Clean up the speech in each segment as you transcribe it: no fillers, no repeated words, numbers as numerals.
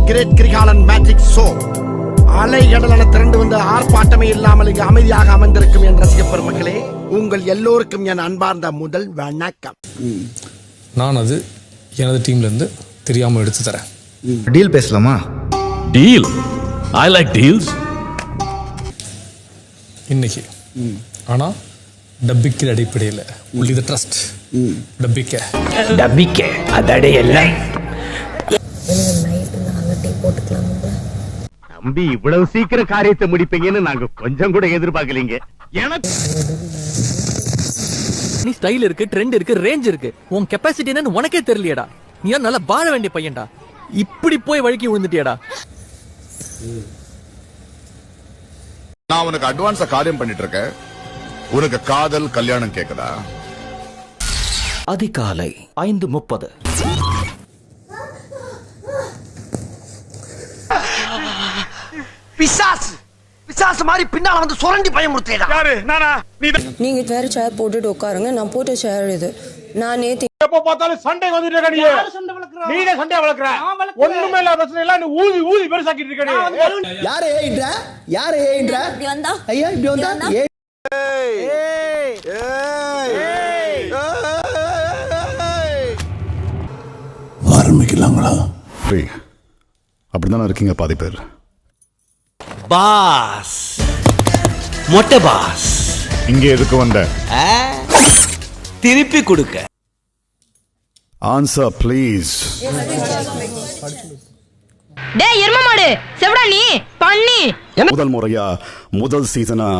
Great Kirikalan magic show. அலை கடலென திரண்டு வந்து ஆர்ப்பாட்டமே இல்லாமல் இங்கு அமைதியாக அமர்ந்திருக்கும் என் ரசிக பெருமக்களே, உங்கள் எல்லோருக்கும் என் அன்பார்ந்த முதல் வணக்கம். நான் அது எனது டீம்ல இருந்து தெரியாம எடுத்து தரேன். டீல் பேசலாமா? Deal, I like deals. இன்னைக்கு ஆனா டப்பிக்கிற அடிப்படையில் உள்ளி த ட்ரஸ்ட் டப்பிக்க அதடே எல்லாம் தம்பி இவ்வளவு சீக்கிரம் காரியத்தை முடிப்பீங்கன்னு நாங்க கொஞ்சம் கூட எதிர்பார்க்கலீங்க. நீ ஸ்டைல் இருக்கு, ட்ரெண்ட் இருக்கு, ரேஞ்ச் இருக்கு. உன் கெபாசிட்டி என்னன்னு உனக்கே தெரியலையடா. நீ நல்லா வாழ வேண்டிய பையன்டா. இப்படி போய் வழுக்கி விழுந்துட்டியடா. நான் உனக்கு அட்வான்ஸா காரியம் பண்ணிட்டு இருக்கேன். உனக்கு காதல் கல்யாணம் கேக்குதா? அதிகாலை 5:30. பிசாசு பிசாசு மாதிரி பின்னால வந்து சுரண்டி பயமுறுத்தேடா. யாரு? நானா? நீங்க வேற சேர் போட்டுட்டு உட்காருங்க. நான் போட்ட சேர் இது. நான் நேத்து எப்ப பார்த்தாலும் சண்டை வந்துட்டு இருக்க. நீ சண்டை வளர்க்கற ஒண்ணுமே இல்ல பிரச்சனை இல்ல. நீ ஊதி ஊதி பெருசாக்கிட்டு இருக்க. யாரே ஏன்றா? யாரே ஏன்றா? இப்படி வந்தா ஐயா இப்படி வந்தா ஆரம்பிக்கலாங்களா? அப்படிதானே இருக்கீங்க பாதி பேர். பாஸ், மொட்டை பாஸ், இங்க எதுக்கு வந்த? திருப்பி கொடுக்க. Answer please. டேய் எரும மாடு செவடா நீ பண்ணி முதல் முறையா முதல் சீசனா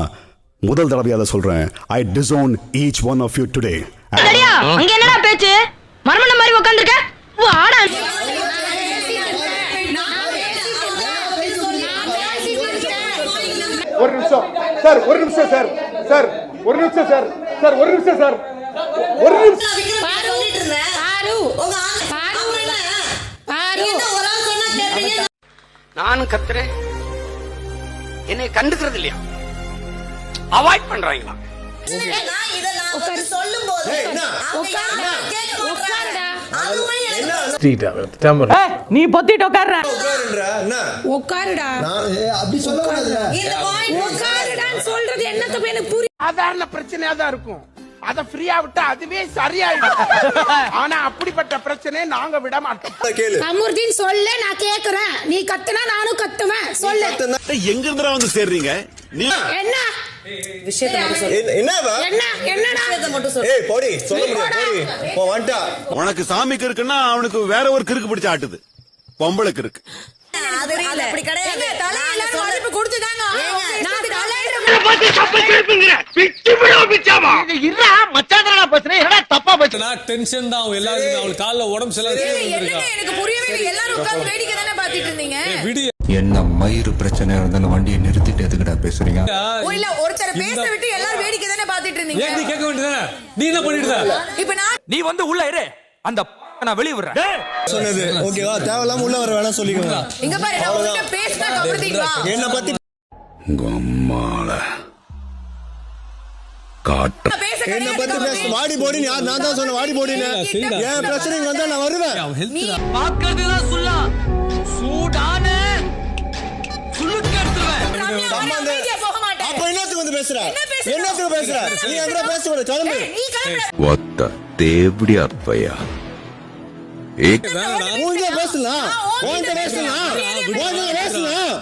முதல் தடவையா சொல்றேன். ஐ டிசோன் each one of you today. சரியா? அங்க என்னடா பேச்சு? மர்மன மாதிரி உட்கார்ந்திருக்க. வாடா. ஒரு நிமிஷம் சார், ஒரு நிமிஷம் சார், சார் ஒரு நிமிஷம் சார், சார் ஒரு நிமிஷம் சார், ஒரு நிமிஷம். பாரு சொல்லிட்டு இருந்தேன். பாரு உங்க பாரு என்ன ஒரு ஆள் சொன்னா கேட்பீங்க. நானும் கத்துறேன், என்னை கண்டுக்கிறது இல்லையா? அவாய்ட் பண்றாங்களா? நான் இத சொல்லும்போது நீ பொத்திட்டு உட்கார்ற. உட்காருடா. அப்படி சொல்லக்கூடாதுடா. உட்காருடான்னு சொல்றது என்னத்துக்கு எனக்கு புரியல. சாதாரண பிரச்சனையா தான் இருக்கும். அத ஃப்ரீயா விட்டா அதுவே சரியாயிடும். ஆனா அப்படிப்பட்ட பிரச்சனை நாங்க விட மாட்டோம். அமூர்த்தின் சொல்ல நான் கேக்குறேன். நீ கத்துனா நானும் கத்துவேன். சொல்லு. எங்க இருந்தா வந்து சேர்றீங்க? என்ன விஷயத்தை மட்டும் சொல்லு. என்னடா விஷயத்தை மட்டும் சொல்லு. ஏய் போடி சொல்ல முடியாது. போடி போ வாண்டா. உனக்கு சாமிக்கு இருக்குன்னா அவனுக்கு வேற ஒரு கிறுக்கு பிடிச்சு ஆட்டுது. பொம்பளுக்கு இருக்கு. அது அப்படி கிடையாது. தலையில மதிப்பு கொடுத்துதாங்க. நான் தலையில பாத்து தப்பு கேப்பீங்க. பிச்சி விடு பிச்சாமா. இருடா மச்சான்டா பேசுறேன். என்னடா தப்பா பேசுற? நான் டென்ஷன் தான் எல்லாரும். அவளுக்கு கால்ல உடம்பு சரியில்லை. எனக்கு புரியவே இல்லை. எல்லாரும் உட்கார்ந்து வேடிக்கை தானே பாத்துட்டு இருந்தீங்க. விடிய என்ன மயிறு பிரச்சனை இருந்தாலும் வண்டியை நிறுத்திட்டு எதுக்குடா பேசுறீங்க? இல்ல ஒருத்தர் பேச விட்டு எல்லாரும் வேடிக்கை தானே பாத்துட்டு இருந்தீங்க. ஏன் நீ கேட்க வேண்டியதானே? நீ என்ன பண்ணிட்டு இருந்த? இப்போ நான் நீ வந்து உள்ள இரு. அந்த நான் வெளிய விடுறேன். சொன்னது ஓகேவா? தேவலாம் உள்ள வர வேணா சொல்லிக்கோங்க. இங்க பாரு, நான் உன்கிட்ட பேசினா கவர்ந்தீங்களா? என்ன பத்தி கம்மால காட்டு. என்ன பத்தி பேச வாடி போடி. நான் தான் சொன்ன வாடி போடின்னு. ஏன் பிரச்சனை வந்தா நான் வருவேன். நீ பாக்குறதுதான் சொல்ல. சூடான சுளுக்கு எடுத்துறேன். சம்பந்தம் போக மாட்டேன். அப்ப என்னத்துக்கு வந்து பேசுற? என்னத்துக்கு பேசுற? நீ அங்க பேச கிளம்பு. நீ கிளம்பு. ஒத்த தேவடி அப்பையா மூஞ்ச பேசலாம். ஓண்ட பேசலாம். ஓண்ட பேசலாம்.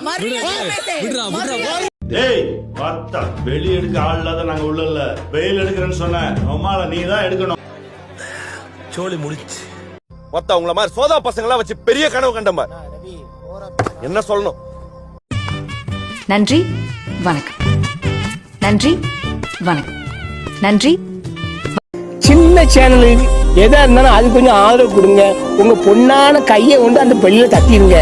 டேய் வாத்தா, வெளி எடுக்க ஆள் இல்லாத நாங்க உள்ள இல்ல. வெயில் எடுக்கிறேன்னு சொன்ன அம்மால நீ தான் எடுக்கணும். சோலி முடிச்சு. மொத்த உங்கள மாதிரி சோதா பசங்க எல்லாம் வச்சு பெரிய கனவு கண்டமா. என்ன சொல்லணும்? நன்றி வணக்கம். நன்றி வணக்கம். நன்றி. சின்ன சேனல் எதா இருந்தாலும் அது கொஞ்சம் ஆதரவு கொடுங்க. உங்க பொண்ணான கையை கொண்டு அந்த பெல்ல தட்டிடுங்க.